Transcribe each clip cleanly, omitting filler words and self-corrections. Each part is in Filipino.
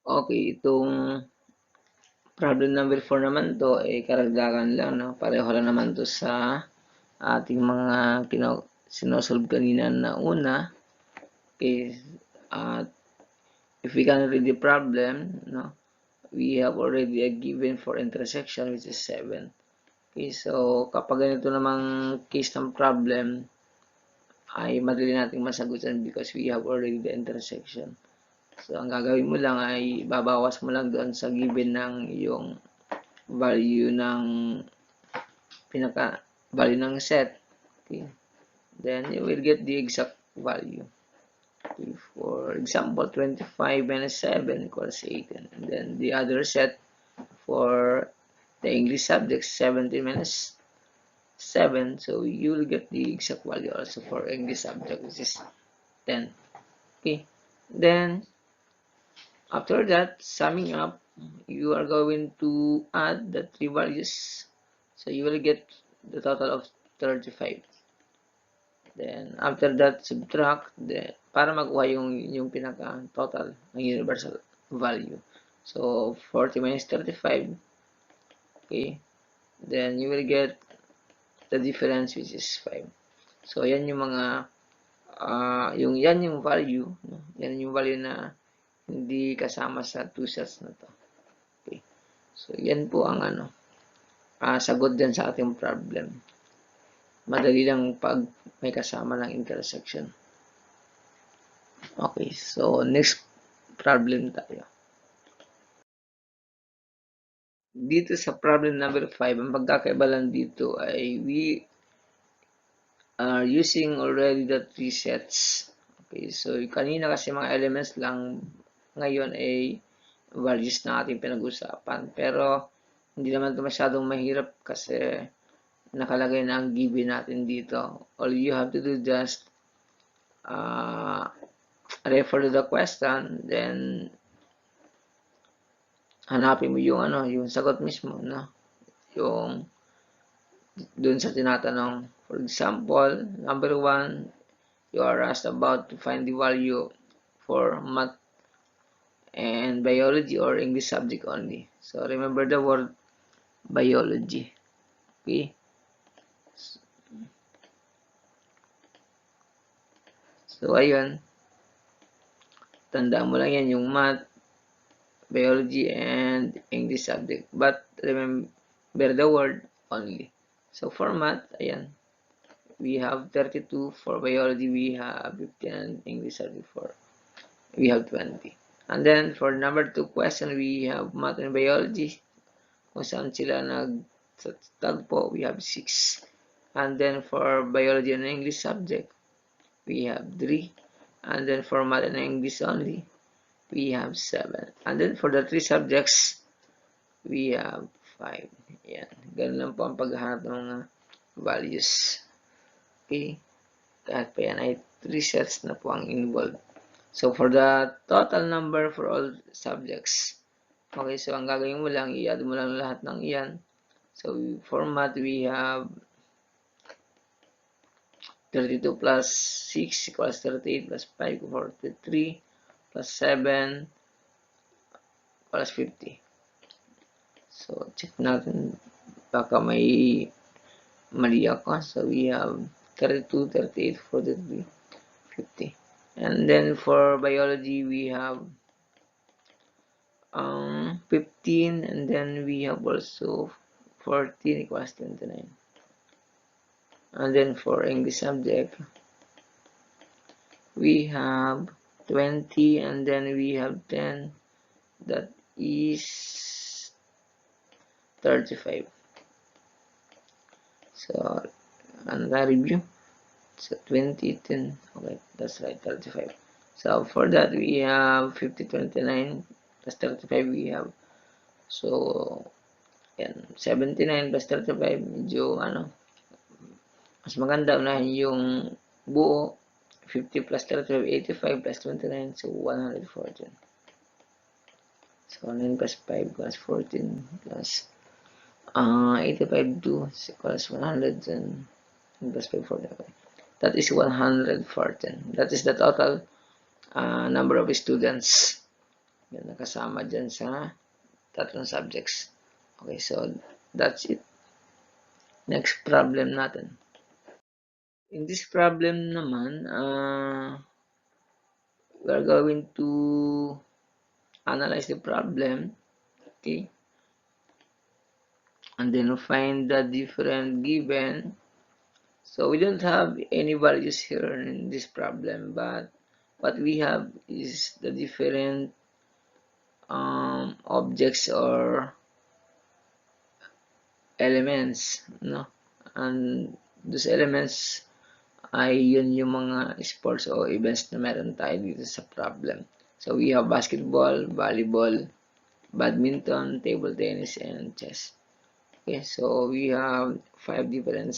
Okay, itong problem number 4 naman 'to, karagdagan lang 'no, pareho lang naman 'to sa ating mga sinosolve kanina na una. Okay, at if we can read the problem 'no, we have already a given for intersection which is 7. Okay, so kapag ganito namang case ng problem, ay madali nating masagutan because we have already the intersection. So, ang gagawin mo lang ay babawas mo lang doon sa given ng yung value ng value ng set. Okay. Then, you will get the exact value. Okay. For example, 25 minus 7 equals 18. And then, the other set for the English subject, 17 minus 7. So, you will get the exact value also for English subject, which is 10. Okay. Then, after that, summing up, you are going to add the three values. So you will get the total of 35. Then after that, subtract para makuha yung pinaka total ng universal value. So 40 minus 35. Okay. Then you will get the difference which is 5. So yan yung mga yan yung value, no? Yan yung value na hindi kasama sa two sets na to. Okay. So, yan po ang sagot din sa ating problem. Madali lang pag may kasama ng intersection. Okay. So, next problem tayo. Dito sa problem number 5, ang pagkakaiba lang dito ay we are using already the three sets. Okay. So, kanina kasi mga elements lang, ngayon ay values na ating pinag-usapan. Pero, hindi naman ito masyadong mahirap kasi nakalagay na ang given natin dito. All you have to do just refer to the question, then hanapin mo yung yung sagot mismo, no? Yung dun sa tinatanong. For example, number 1, you are asked about to find the value for math and biology or English subject only. So, remember the word biology. Okay? So, ayun. Tandaan mo lang yan, yung math, biology, and English subject. But, remember the word only. So, for math, ayan. We have 32. For biology, we have 15. And English subject, we have 20. And then, for number 2 question, we have math and biology. Kung saan sila nagtagpo, we have 6. And then, for biology and English subject, we have 3. And then, for math and English only, we have 7. And then, for the 3 subjects, we have 5. Yan. Ganun lang po ang paghahanap ng mga values. Okay? Kahit pa yan ay 3 sets na po ang involved. So, for the total number for all subjects, okay, so ang gagawin mo lang, i-add mo lang lahat ng iyan. So, for math, we have 32 plus 6 equals 38 plus 5 equals 43 plus 7 equals 50. So, check natin. Baka may mali ako. So, we have 32, 38, 43, 50. And then, for biology, we have 15. And then, we have also 14 equals 29. And then, for English subject, we have 20. And then, we have 10. That is 35. So, another review. So, 20, 10. Okay, that's right, 35. So, for that, we have 50, 29 plus 35 we have. So, yan, 79 plus 35, medyo, mas maganda unahin yung buo. 50 plus 35, 85 plus 29, so 114. So, 9 plus 5 plus 14 plus 85 2 equals 100 and plus 5 45. That is 114. That is the total number of students. Yan, nakasama dyan sa tatlong subjects. Okay, so that's it. Next problem natin. In this problem naman, we're going to analyze the problem, okay, and then find the different given. So we don't have any values here in this problem, but what we have is the different objects or elements, no? And those elements ay yun yung mga sports o events na meron tayo dito sa problem. So we have basketball, volleyball, badminton, table tennis, and chess. Okay, so we have 5 different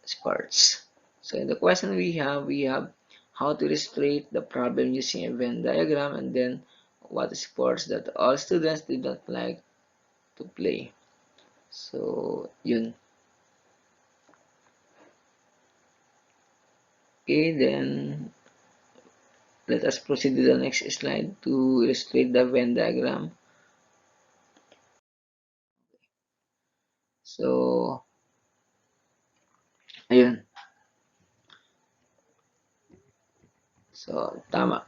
sports. So in the question we have how to illustrate the problem using a Venn diagram, and then what sports that all students did not like to play. So yun. Okay, then let us proceed to the next slide to illustrate the Venn diagram. So, ayun. So, tama.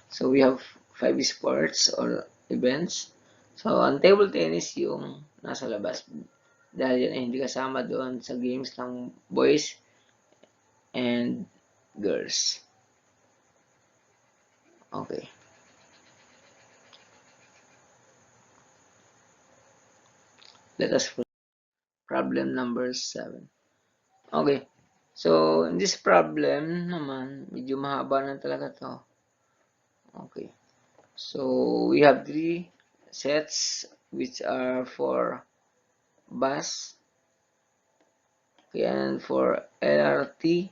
So, we have 5 sports or events. So, ang table tennis yung nasa labas. Dahil yan ay hindi kasama doon sa games ng boys and girls. Okay. Let us problem number 7. Okay. So, in this problem naman, medyo mahaba na talaga to. Okay. So, we have 3 sets which are for bus, okay, and for LRT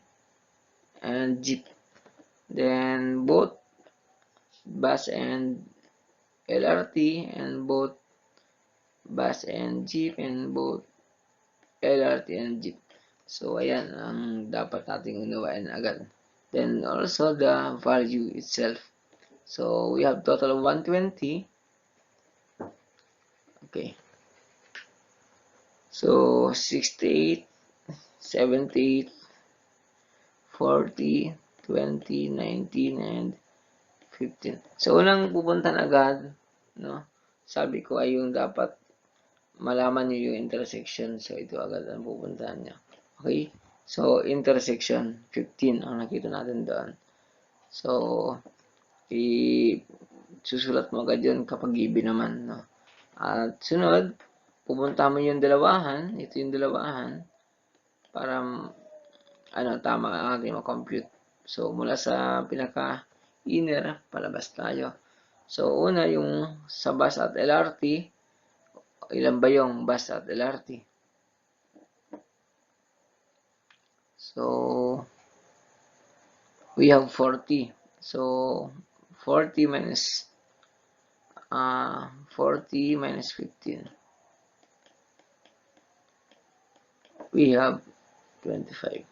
and jeep. Then both bus and LRT and both bus and jeep and both LRT and jeep. So, ayan ang dapat nating unawain agad. Then also the value itself. So, we have total of 120. Okay. So, 68, 78, 40, 20, 19, and 15. So, unang pupuntan agad, no? Sabi ko ay yung dapat malaman nyo yung intersection. So, ito agad ang pupuntahan nyo. Okay? So, intersection, 15 ang nakita natin doon. So, susulat mo agad yun kapag given naman, no? At sunod, pupunta mo yung dalawahan. Ito yung dalawahan. Para, tama ang ating ma-compute. So, mula sa pinaka-inner, palabas tayo. So, una yung sa bus at LRT. Ilan ba yung bus at LRT? So, we have 40. So, 40 minus 15. We have 25.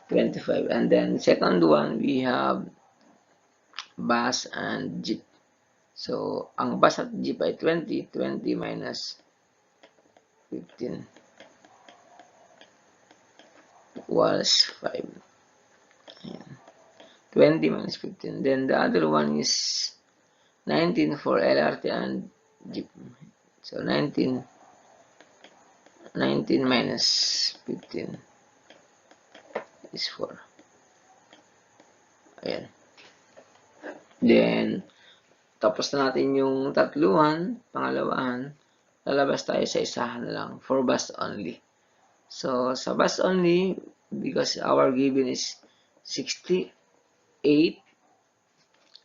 25. And then, second one, we have bus and jeep. So, ang bus at jeep ay 20. 20 minus 15 equals 5. Ayan. 20 minus 15. Then, the other one is 19 for LRT and jeep. So, 19 minus 15 is 4. Ayan. Then, tapos na natin yung tatluhan, pangalawahan, lalabas tayo sa isahan na lang, for bus only. So, sa bus only, because our given is 68,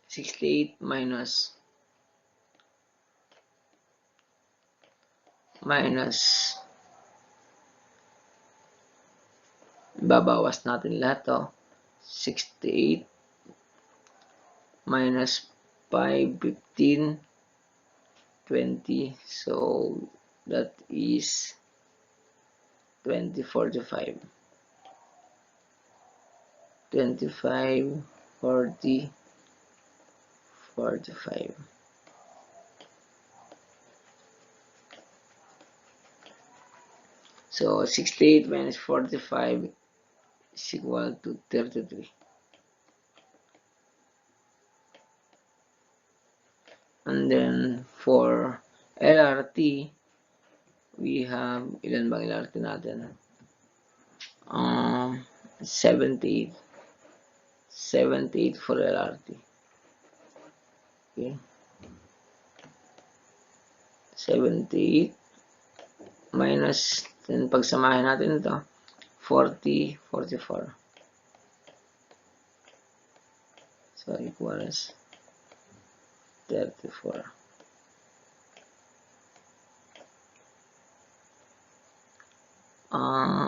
68 minus babawas natin lahat to. 68 minus 5, 15, 20. So, that is 20, 45. 25, 40, 45. So 68 minus 45 is equal to 33. And then for LRT, we have, ilan bang LRT natin? 78. 78 for LRT. Okay. 78 minus, then pagsamahin natin ito, 40, 44. So equals 34.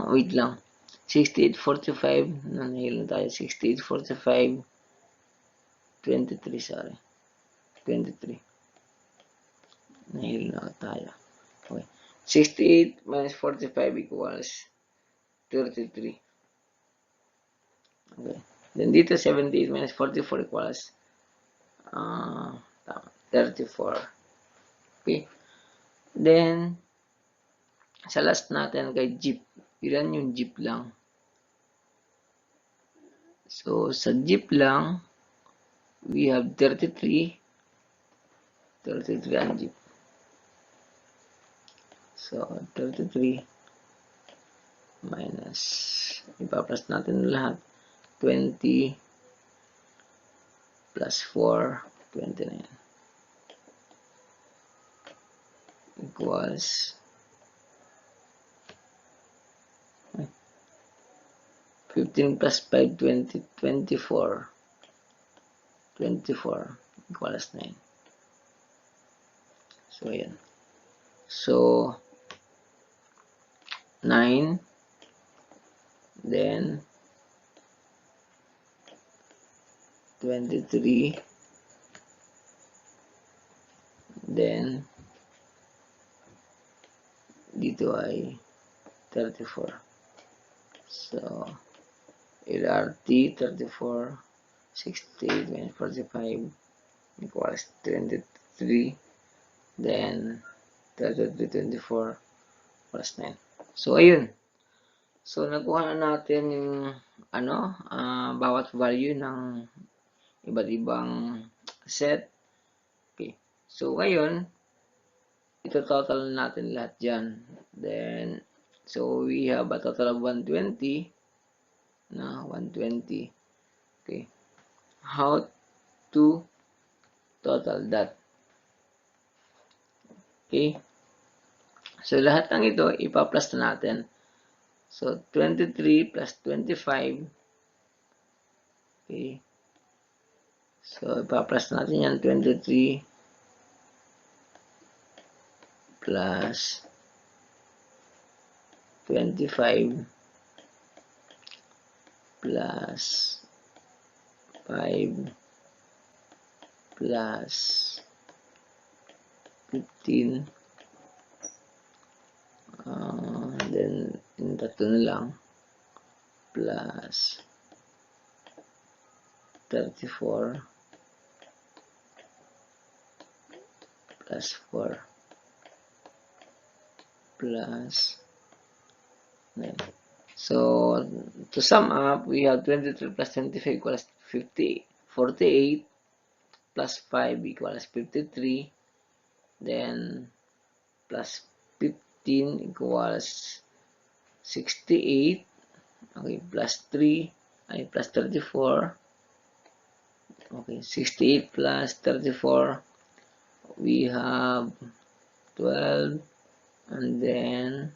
Wait lang. 68.45. Nanahil na tayo. 68.45. 23, sorry. 23. Nahil na tayo. Okay. 68 minus 45 equals 33. Okay. Then dito, 78 minus 44 equals 34. Okay. Then, sa last natin kay Jeep. Ilan yung Jeep lang? So, sa Jeep lang, we have 33. 33 ang Jeep. So, 33 minus, ipa-plus natin lahat. 20 plus 4, 29. Equals 15 plus 5, 20, 24. 24 equals 9. So, ayan. So, 9, then 23, then dito ay 34. So, LRT 34, 68 minus 45 equals 23, then 33, 24 plus 9. So, ayun. So, nakuha na natin yung bawat value ng iba't ibang set. Okay. So, ngayon, ito total natin lahat dyan. Then, so we have a total of 120. 120. Okay. How to total that? Okay. So, lahat ng ito, ipa-plus na natin. So, 23 plus 25. Okay. So, ipa-plus natin yan. 23 plus 25 plus 5 plus 15. Then, yung tatlo na lang. Plus 34 plus 4 plus 9. So, to sum up, we have 23 plus 25 equals 48 plus 5 equals 53. Then, plus 15 equals 68. Okay, plus 3 ay plus 34. Okay, 68 plus 34. We have 12. And then,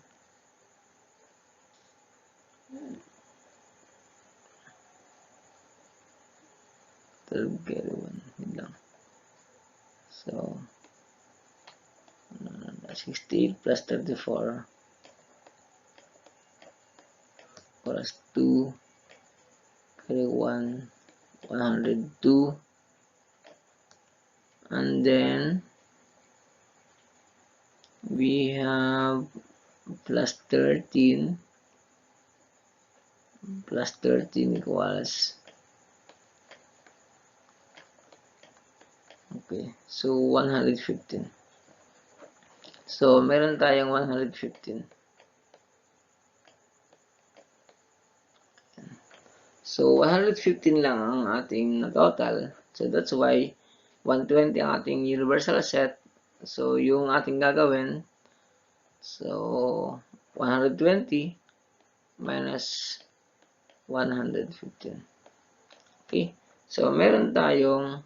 carry 1 lang. So, 68 plus 34 plus 2 carry 1, 102. And then we have plus 13 equals Okay, so 115. So, meron tayong 115. So, 115 lang ang ating total. So, that's why 120 ang ating universal set. So, yung ating gagawin, so, 120 minus 115. Okay? So, meron tayong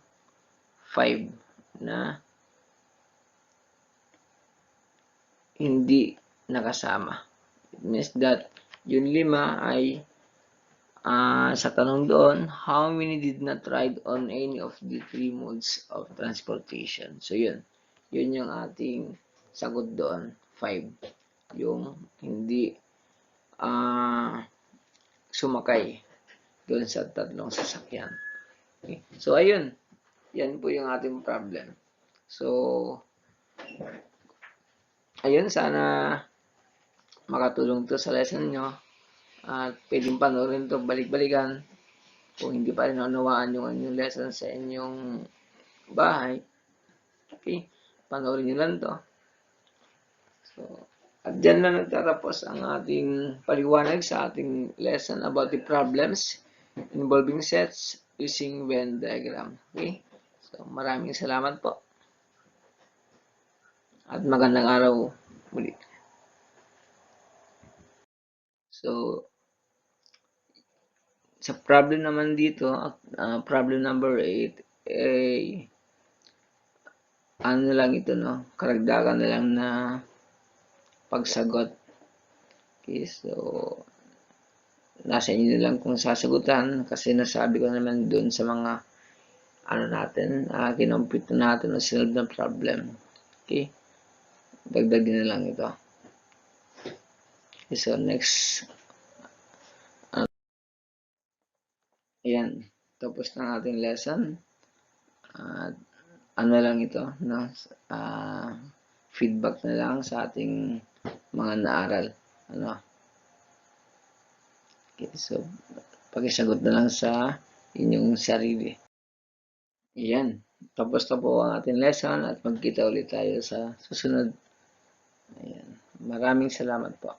5 na hindi nakasama. It means that yung 5 ay sa tanong doon, how many did not ride on any of the 3 modes of transportation? So, yun. Yun yung ating sagot doon. 5. Yung hindi sumakay doon sa tatlong sasakyan. Okay. So, ayun. Yan po yung ating problem. So, ayun. Sana makatulong to sa lesson nyo. At pwedeng panoorin to balik-balikan. Kung hindi pa rin naunawaan yung lesson sa inyong bahay. Okay. Panoorin nyo lang to. So, at dyan na nagtatapos ang ating paliwanag sa ating lesson about the problems involving sets using Venn diagram. Okay? So, maraming salamat po. At magandang araw muli. So, sa problem naman dito, problem number 8, ano lang ito, no? Karagdagan na lang na pagsagot. Okay, so, nasa inyo na lang kung sasagutan kasi nasabi ko naman dun sa mga natin, kinompute natin o solve na problem. Okay? Dagdagin na lang ito. Okay, so, next. Ayan. Tapos na ating lesson. Ano lang ito, no? Feedback na lang sa ating mga naaral. Ano? Okay, so, pakisagot na lang sa inyong sarili. Ayan. Tapos na po ang ating lesson at magkita ulit tayo sa susunod. Ayan. Maraming salamat po.